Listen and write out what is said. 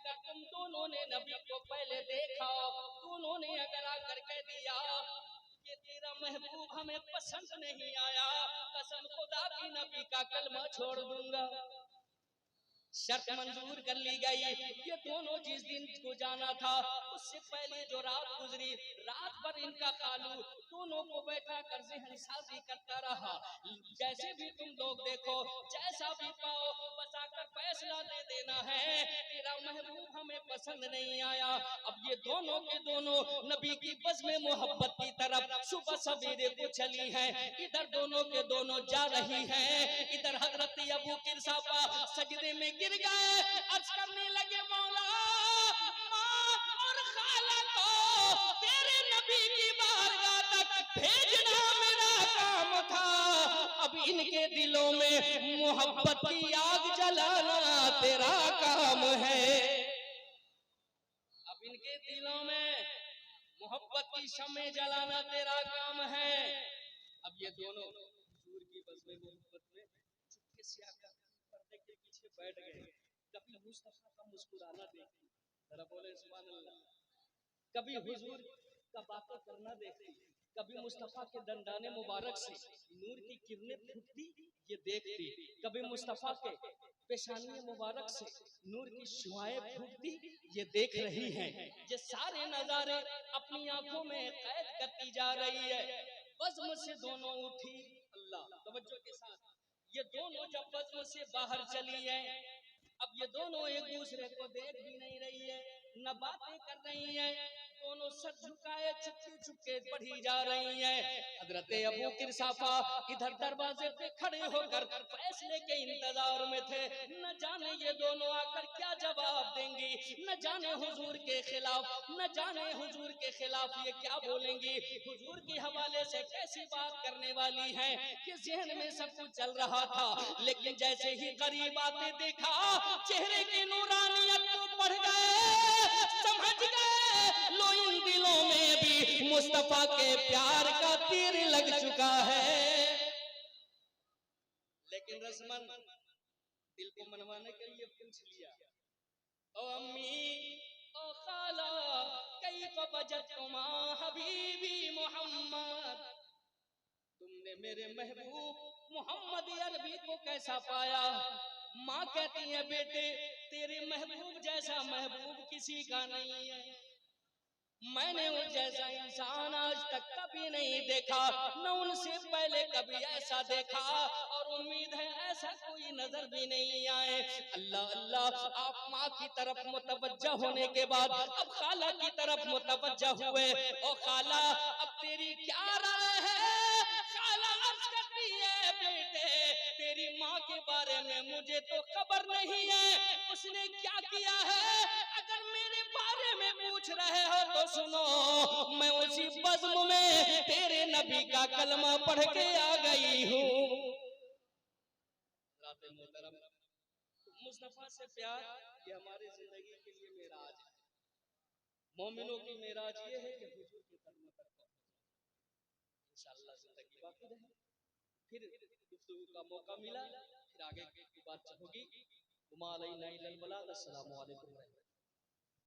अगर तुम दोनों ने नबी को पहले देखा, दोनों ने अगर आकर कह दिया कि तेरा महबूब हमें पसंद नहीं आया, कसम खुदा की नबी का कलमा छोड़ दूंगा। शर्त मंजूर कर ली गई। ये दोनों जिस दिन को जाना था उससे पहले जो रात गुजरी, रात भर इनका खालू दोनों को बैठा कर ज़हन साजी करता रहा। जैसे भी तुम लोग देखो, जैसा भी पाओ, बस आकर फैसला दे देना है, तेरा महबूब हमें पसंद नहीं आया। अब ये दोनों के दोनों नबी की बज़्म में मोहब्बत की तरफ सुबह सवेरे को चली हैं। इधर दोनों के दोनों जा रही हैं, इधर हजरत अबू किरसापा सजदे में गिर गए, अर्ज करने लगे, मौला माँ और खाला को तेरे नबी की बारगाह तक भेजना मेरा काम था, अब इनके दिलों में मोहब्बत की आग जलाना तेरा काम है। अब इनके दिलों में मोहब्बत की शम्में जलाना तेरा काम है। अब ये दोनों हुजूर की बज़्म मोहब्बत में चुपके से आकर पर्दे के पीछे बैठ गए। कभी मुस्तफा का मुस्कुराना देखती, जरा बोले सुभान अल्लाह। कभी हुजूर का बातें करना देखती, कभी मुस्तफा के दंडाने मुबारक से नूर की किरणें फूटती ये देखती, कभी मुस्तफा के पेशानी मुबारक से नूर की शुआएं फूटती ये देख रही हैं। ये सारे नजारे अपनी आंखों में कैद करती जा रही है। बज़्म से दोनों उठी, अल्लाह तवज्जो के साथ, ये दोनों जब बज़्म से बाहर चली है, अब ये दोनों एक दूसरे को देख भी नहीं रही है, न बातें कर रही है, दोनों सर झुकाए चुपके चुपके बढ़ी जा रही है। हजरत अबू किरसाफा इधर दरवाजे पे खड़े होकर फैसले के इंतजार में थे। न जाने ये दोनों आकर क्या जवाब देंगी, न जाने हुजूर के खिलाफ, न जाने हुजूर के खिलाफ ये क्या बोलेंगी, हुजूर के हवाले से कैसी बात करने वाली है। कि ज़हन में सब कुछ चल रहा था, लेकिन जैसे ही करीब आते देखा चेहरे की नूरानियत को पढ़ गए, समझ गए लो इन दिलों में भी मुस्तफा के प्यार का तीर लग चुका है। लेकिन रस्मन दिल को मनवाने के लिए पूछ लिया, ओ अम्मी ओ खाला कैफ वजदतुमा हबीबी मोहम्मद, तुमने मेरे महबूब मोहम्मद अरबी को कैसा पाया। माँ कहती है, बेटे तेरे महबूब जैसा महबूब किसी का नहीं है, मैंने उन जैसा इंसान आज तक कभी नहीं देखा, न उनसे पहले कभी ऐसा देखा, और उम्मीद है ऐसा कोई नजर भी नहीं आए। अल्लाह अल्लाह, आप माँ की तरफ मुतवज्जा होने के बाद अब खाला की तरफ मुतवज्जा हुए। ओ खाला अब तेरी क्या राय है। खाला अर्ज करती है, बेटे तेरी माँ के बारे में मुझे तो खबर नहीं है, उसने क्या किया है। अगर मेरे बारे में पूछ रहे हो तो सुनो, मैं उसी बज़्म में तेरे नबी का कलमा पढ़ के आ गई हूँ। मुस्तफा से प्यार ये हमारी जिंदगी के लिए मेराज है। मोमिनों की मेराज ये है कि हुजूर के कदमों तक पहुंचे। इंशाअल्लाह जिंदगी बाकी रहे, फिर गुफ्तगू का मौका मिला, फिर आगे की बात होगी। अस्सलामु अलैकुम।